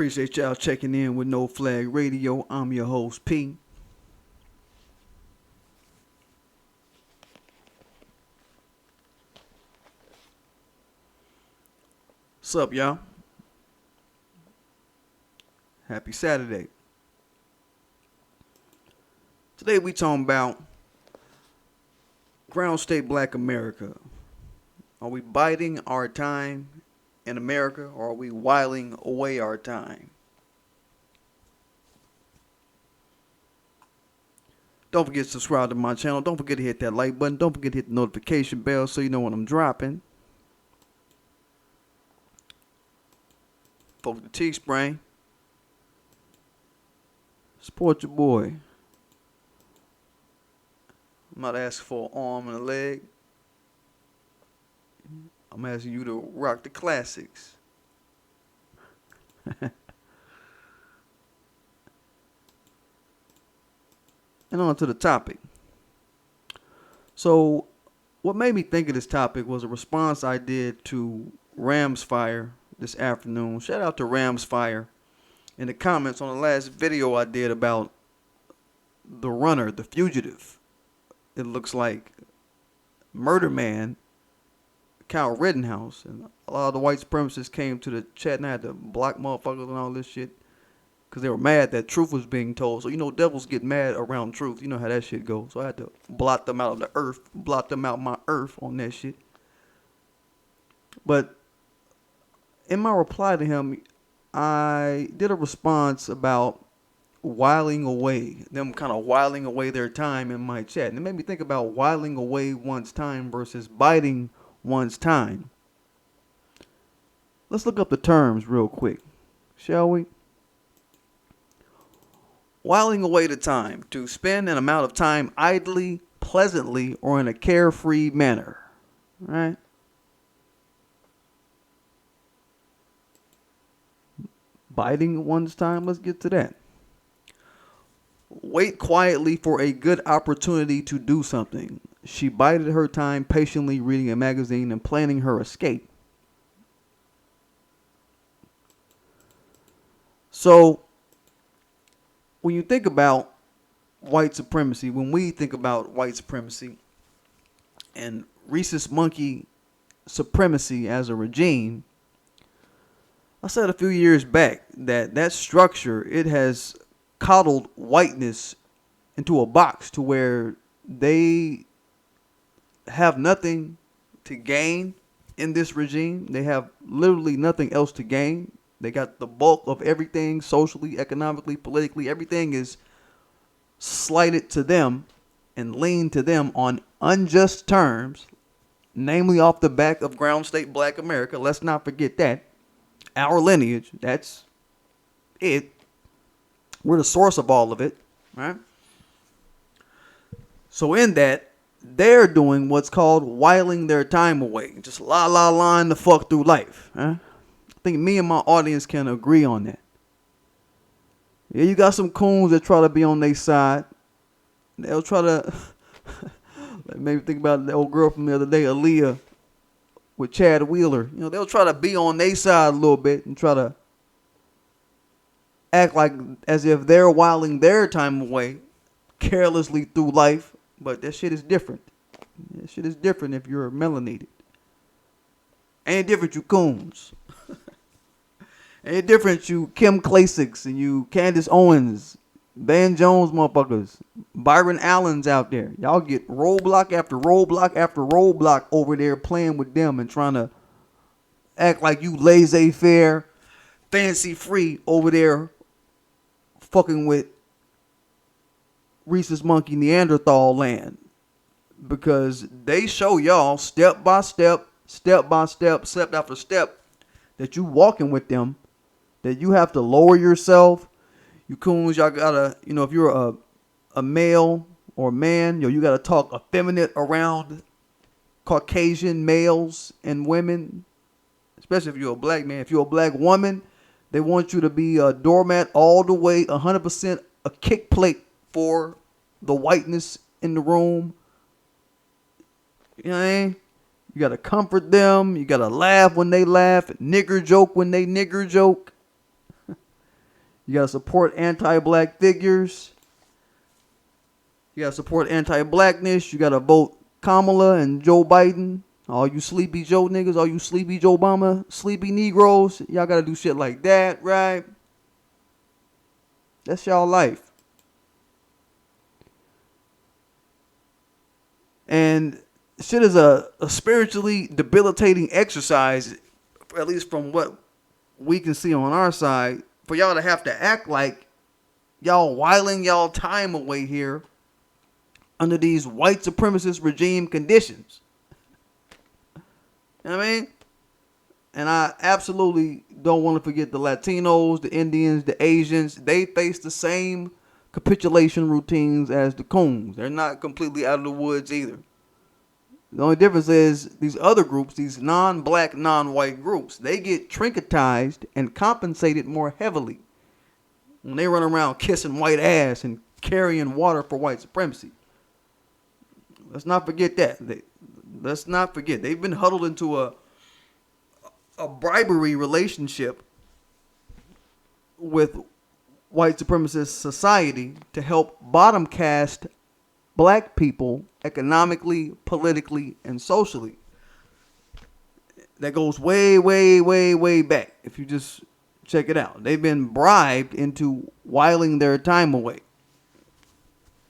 Appreciate y'all checking in with No Flag Radio. I'm your host, P. What's up, y'all? Happy Saturday. Today we talking about Ground State Black America. Are we biding our time in America, or are we whiling away our time? Don't forget to subscribe to my channel. Don't forget to hit that like button. Don't forget to hit the notification bell so you know when I'm dropping. Folks, the Teespring. Support your boy. I'm not asking for an arm and a leg. I'm asking you to rock the classics. And on to the topic. So, what made me think of this topic was a response I did to Rams Fire this afternoon. Shout out to Rams Fire in the comments on the last video I did about the runner, the fugitive. It looks like Murder Man, Kyle Rittenhouse, and a lot of the white supremacists came to the chat and I had to block motherfuckers and all this shit because they were mad that truth was being told. So, you know, devils get mad around truth. You know how that shit goes. So I had to blot them out of the earth, blot them out my earth on that shit. But in my reply to him, I did a response about whiling away, them kind of whiling away their time in my chat. And it made me think about whiling away one's time versus biding one's time. Let's look up the terms real quick, shall we? Whiling away the time, to spend an amount of time idly, pleasantly, or in a carefree manner. All right? Biding one's time, let's get to that. Wait quietly for a good opportunity to do something. She bided her time patiently reading a magazine and planning her escape. So, when you think about white supremacy, when we think about white supremacy and rhesus monkey supremacy as a regime, I said a few years back that structure, it has coddled whiteness into a box to where they have nothing to gain in this regime. They have literally nothing else to gain. They got the bulk of everything socially, economically, politically. Everything is slighted to them and leaned to them on unjust terms, namely off the back of Ground State Black America. Let's not forget that. Our lineage, that's it. We're the source of all of it, right? So in that, they're doing what's called whiling their time away. Just line the fuck through life. Huh? I think me and my audience can agree on that. Yeah, you got some coons that try to be on their side. They'll try to, maybe think about the old girl from the other day, Aaliyah, with Chad Wheeler. You know, they'll try to be on their side a little bit and try to act like as if they're whiling their time away carelessly through life. But that shit is different. That shit is different if you're melanated. Ain't different, you coons. Ain't different, you Kim Klasiks and you Candace Owens, Van Jones motherfuckers, Byron Allen's out there. Y'all get roadblock after roadblock after roadblock over there playing with them and trying to act like you laissez-faire, fancy free over there fucking with rhesus monkey Neanderthal land, because they show y'all step by step, step after step that you walking with them, that you have to lower yourself. You coons, y'all gotta, you know, if you're a male or a man, you gotta talk effeminate around Caucasian males and women, especially if you're a black man. If you're a black woman, they want you to be a doormat all the way, 100% a kick plate for the whiteness in the room. You know what I mean? You got to comfort them. You got to laugh when they laugh. Nigger joke when they nigger joke. You got to support anti-black figures. You got to support anti-blackness. You got to vote Kamala and Joe Biden. All you sleepy Joe niggas, all you sleepy Joe Obama, sleepy Negroes, y'all got to do shit like that, right? That's y'all life. And shit is a spiritually debilitating exercise, at least from what we can see on our side, for y'all to have to act like y'all whiling y'all time away here under these white supremacist regime conditions. You know what I mean? And I absolutely don't want to forget the Latinos, the Indians, the Asians. They face the same capitulation routines as the coons. They're not completely out of the woods either. The only difference is these other groups, these non-black, non-white groups, they get trinketized and compensated more heavily when they run around kissing white ass and carrying water for white supremacy. Let's not forget that. Let's not forget. They've been huddled into a bribery relationship with white supremacist society to help bottom cast black people economically, politically, and socially. That goes way, way, way, way back. If you just check it out. They've been bribed into whiling their time away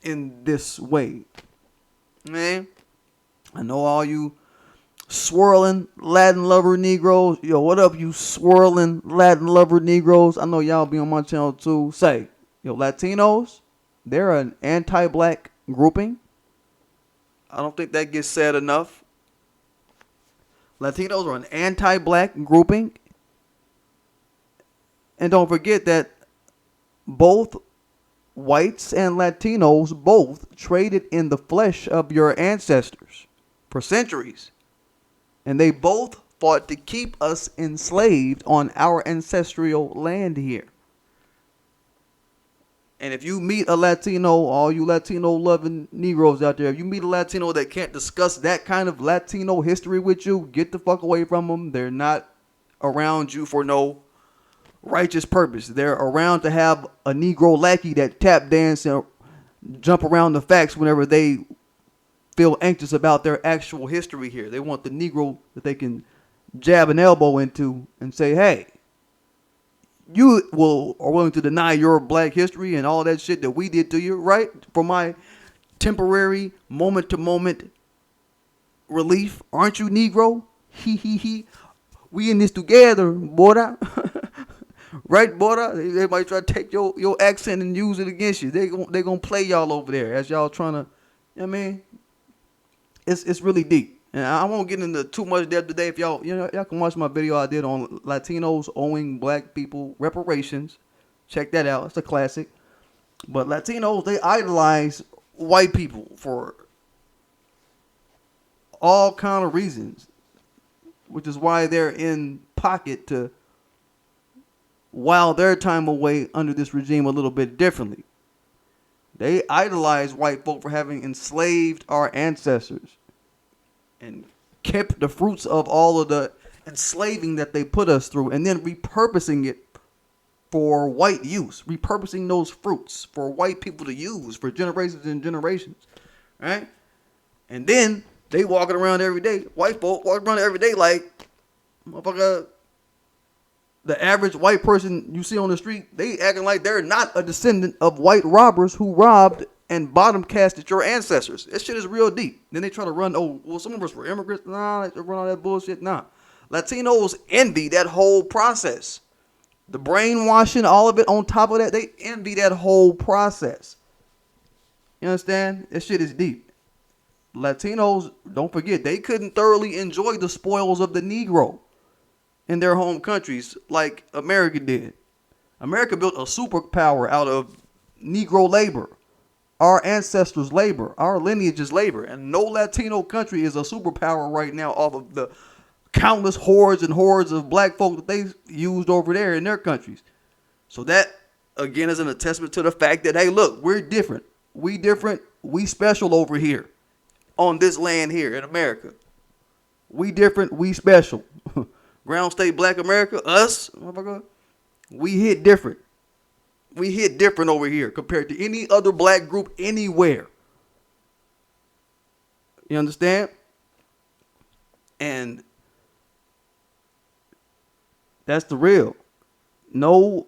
in this way. Man, I know all you swirling Latin lover Negroes. Yo, what up, you swirling Latin lover Negroes? I know y'all be on my channel too. Say, yo, Latinos, they're an anti-black grouping. I don't think that gets said enough. Latinos are an anti-black grouping. And don't forget that both whites and Latinos both traded in the flesh of your ancestors for centuries. And they both fought to keep us enslaved on our ancestral land here. And if you meet a Latino, all you Latino loving Negroes out there, if you meet a Latino that can't discuss that kind of Latino history with you, get the fuck away from them. They're not around you for no righteous purpose. They're around to have a Negro lackey that tap dance and jump around the facts whenever they feel anxious about their actual history here. They want the Negro that they can jab an elbow into and say, hey, you are willing to deny your black history and all that shit that we did to you, right? For my temporary, moment-to-moment relief. Aren't you Negro? He. We in this together, boy. Right, boy? They might try to take your accent and use it against you. They gonna play y'all over there as y'all trying to, you know what I mean? It's really deep. And I won't get into too much depth today. If y'all can watch my video I did on Latinos owing black people reparations. Check that out. It's a classic. But Latinos, they idolize white people for all kind of reasons, which is why they're in pocket to while their time away under this regime a little bit differently. They idolize white folk for having enslaved our ancestors and kept the fruits of all of the enslaving that they put us through, and then repurposing it for white use, repurposing those fruits for white people to use for generations and generations, right? And then they walking around every day, white folk walking around every day like, motherfucker, the average white person you see on the street, they acting like they're not a descendant of white robbers who robbed and bottom casted your ancestors. This shit is real deep. Then they try to run, oh, well, some of us were immigrants. Nah, they run all that bullshit. Nah. Latinos envy that whole process. The brainwashing, all of it on top of that, they envy that whole process. You understand? This shit is deep. Latinos, don't forget, they couldn't thoroughly enjoy the spoils of the Negro in their home countries like America did. America built a superpower out of Negro labor. Our ancestors' labor, our lineage's labor, and no Latino country is a superpower right now off of the countless hordes and hordes of black folk that they used over there in their countries. So that, again, is an attestament to the fact that, hey, look, we're different. We different. We special over here on this land here in America. We different. We special. Ground state black America, us, motherfucker, we hit different. We hit different over here compared to any other black group anywhere. You understand? And that's the real. No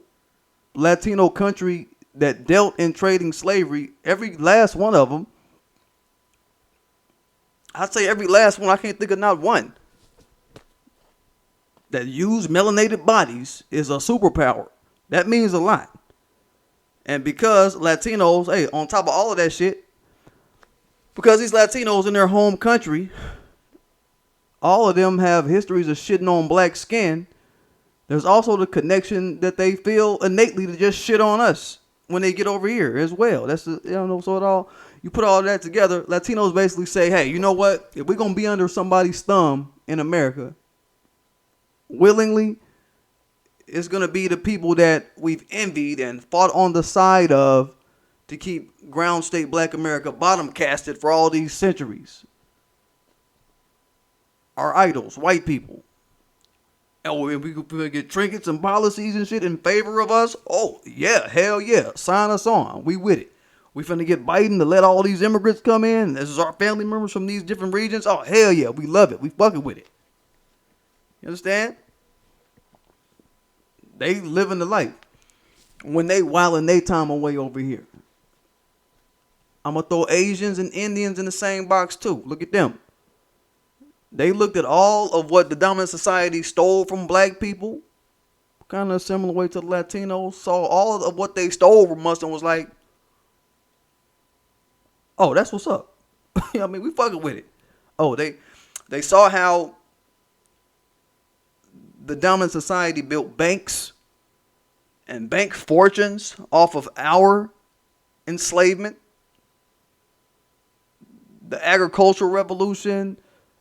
Latino country that dealt in trading slavery, every last one of them, I'd say every last one, I can't think of not one, that used melanated bodies is a superpower. That means a lot. And because Latinos, hey, on top of all of that shit, because these Latinos in their home country, all of them have histories of shitting on black skin. There's also the connection that they feel innately to just shit on us when they get over here as well. That's the, you know, so it all, you put all that together, Latinos basically say, hey, you know what? If we're going to be under somebody's thumb in America, willingly, it's going to be the people that we've envied and fought on the side of to keep ground state black America bottom casted for all these centuries. Our idols, white people. Oh, if we could get trinkets and policies and shit in favor of us, oh, yeah, hell yeah, sign us on. We with it. We finna get Biden to let all these immigrants come in. This is our family members from these different regions. Oh, hell yeah, we love it. We fucking with it. You understand? They living the life when they wilding their time away over here. I'm going to throw Asians and Indians in the same box too. Look at them. They looked at all of what the dominant society stole from black people, kind of a similar way to the Latinos, saw all of what they stole from us and was like, oh, that's what's up. I mean, we fucking with it. Oh, they saw how the dominant society built banks and bank fortunes off of our enslavement, the agricultural revolution,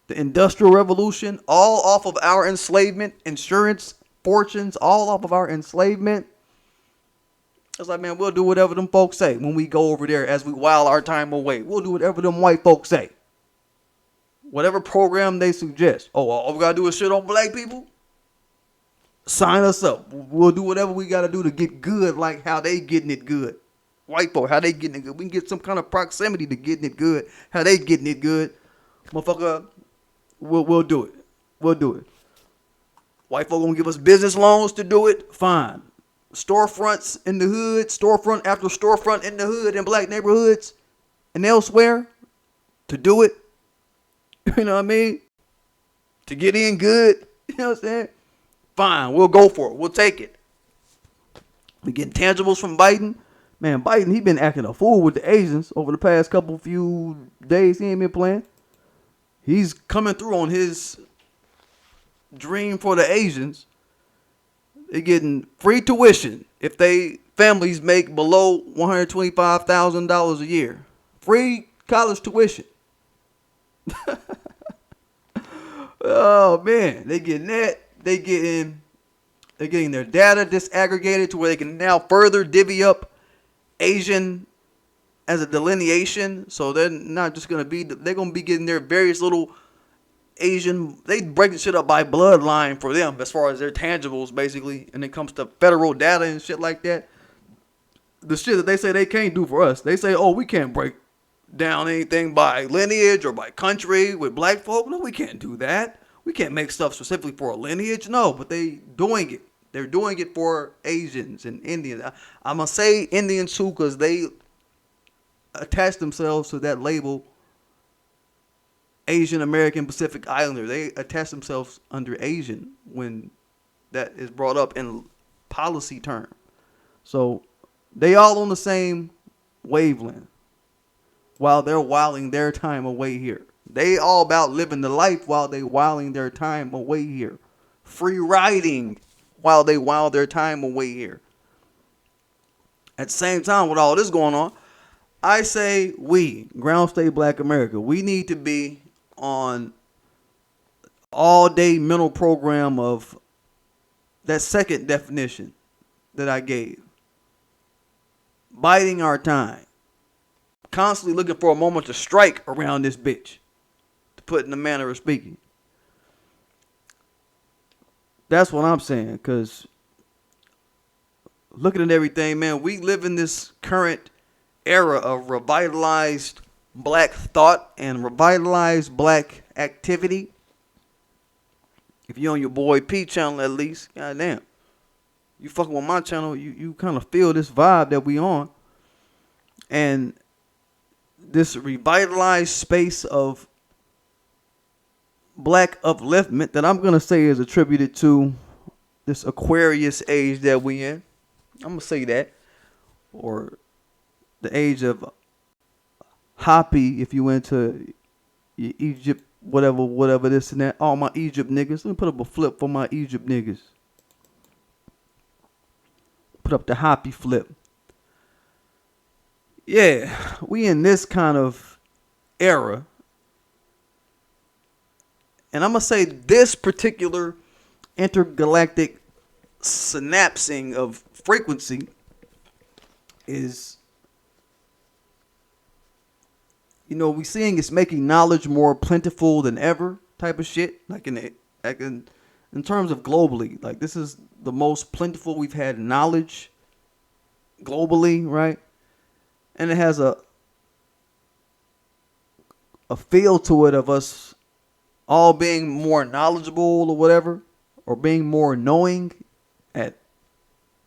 the industrial revolution, all off of our enslavement, insurance fortunes, all off of our enslavement. It's like, man, we'll do whatever them folks say when we go over there as we while our time away. We'll do whatever them white folks say. Whatever program they suggest. Oh, all we got to do is shit on black people? Sign us up. We'll do whatever we got to do to get good like how they getting it good. White folk, how they getting it good. We can get some kind of proximity to getting it good. How they getting it good. Motherfucker, we'll do it. We'll do it. White folk gonna give us business loans to do it. Fine. Storefronts in the hood. Storefront after storefront in the hood in black neighborhoods and elsewhere to do it. You know what I mean? To get in good. You know what I'm saying? Fine. We'll go for it. We'll take it. We getting tangibles from Biden. Man, Biden, he been acting a fool with the Asians over the past few days. He ain't been playing. He's coming through on his dream for the Asians. They're getting free tuition if they families make below $125,000 a year. Free college tuition. Oh man, they getting that. They're getting their data disaggregated to where they can now further divvy up Asian as a delineation. So they're not just going to be, they're going to be getting their various little Asian, they break the shit up by bloodline for them as far as their tangibles basically. And it comes to federal data and shit like that. The shit that they say they can't do for us. They say, oh, we can't break down anything by lineage or by country with black folk. No, we can't do that. We can't make stuff specifically for a lineage. No, but they doing it. They're doing it for Asians and Indians. I'm going to say Indians too because they attach themselves to that label, Asian American Pacific Islander. They attach themselves under Asian when that is brought up in policy term. So they all on the same wavelength while they're whiling their time away here. They all about living the life while they whiling their time away here. Free riding while they while their time away here. At the same time, with all this going on, I say we, Ground State Black America, we need to be on all-day mental program of that second definition that I gave. Biding our time. Constantly looking for a moment to strike around this bitch. To put in the manner of speaking. That's what I'm saying, because looking at everything, man, we live in this current era of revitalized black thought and revitalized black activity. If you're on your boy P channel, at least, goddamn, you fucking with my channel, you kind of feel this vibe that we on. And this revitalized space of black upliftment that I'm going to say is attributed to this Aquarius age that we in. I'm going to say that. Or the age of Hoppy, if you into Egypt, whatever this and that. All my Egypt niggas. Let me put up a flip for my Egypt niggas. Put up the Hoppy flip. Yeah, we in this kind of era. And I'm going to say this particular intergalactic synapsing of frequency is, you know, we seeing it's making knowledge more plentiful than ever type of shit. Like in terms of globally, like this is the most plentiful we've had knowledge globally, right? And it has a feel to it of us all being more knowledgeable or whatever, or being more knowing at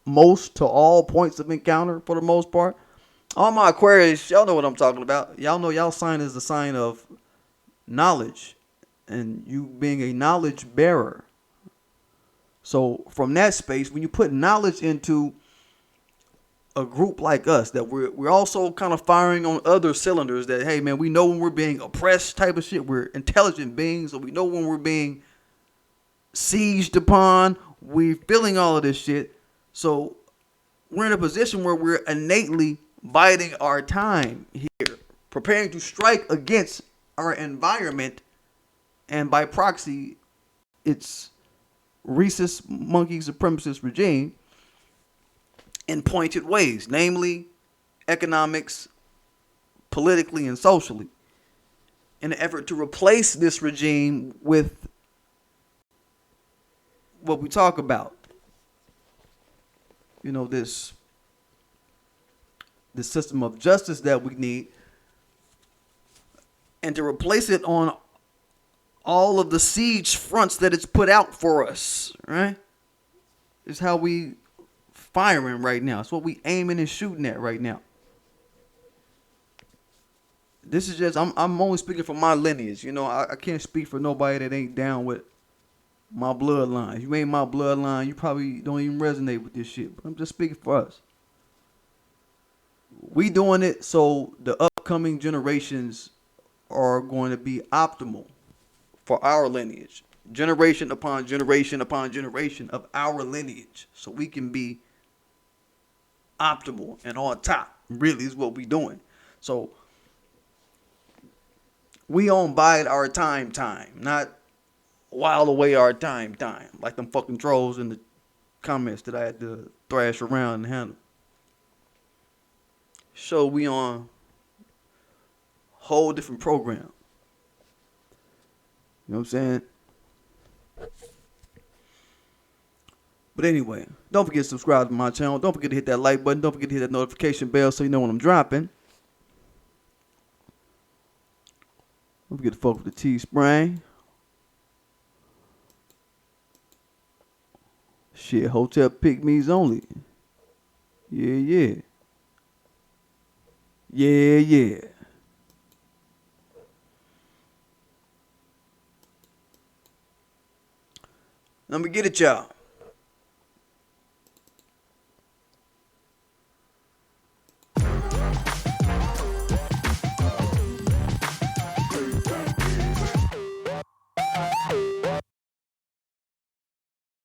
most to all points of encounter for the most part. All my Aquarius, y'all know what I'm talking about. Y'all know y'all sign is the sign of knowledge and you being a knowledge bearer. So from that space, when you put knowledge into a group like us, that we're also kind of firing on other cylinders, that, hey man, we know when we're being oppressed type of shit. We're intelligent beings, so we know when we're being sieged upon. We're feeling all of this shit. So we're in a position where we're innately biding our time here, preparing to strike against our environment, and by proxy, it's racist monkey supremacist regime in pointed ways, namely economics, politically, and socially, in an effort to replace this regime with what we talk about. You know, this system of justice that we need, and to replace it on all of the siege fronts that it's put out for us, right? Is how we firing right now. It's what we aiming and shooting at right now. This is just, I'm only speaking for my lineage. You know, I can't speak for nobody that ain't down with my bloodline. If you ain't my bloodline, you probably don't even resonate with this shit. But I'm just speaking for us. We doing it so the upcoming generations are going to be optimal for our lineage. Generation upon generation upon generation of our lineage. So we can be optimal and on top. Really is what we doing. So we on bide our time, not while away our time, like them fucking trolls in the comments that I had to thrash around and handle. So we on a whole different program. You know what I'm saying? But anyway, don't forget to subscribe to my channel. Don't forget to hit that like button. Don't forget to hit that notification bell so you know when I'm dropping. Don't forget to fuck with the T-Spring. Shit, HOTEP PICK-MES only. Yeah. Let me get it, y'all.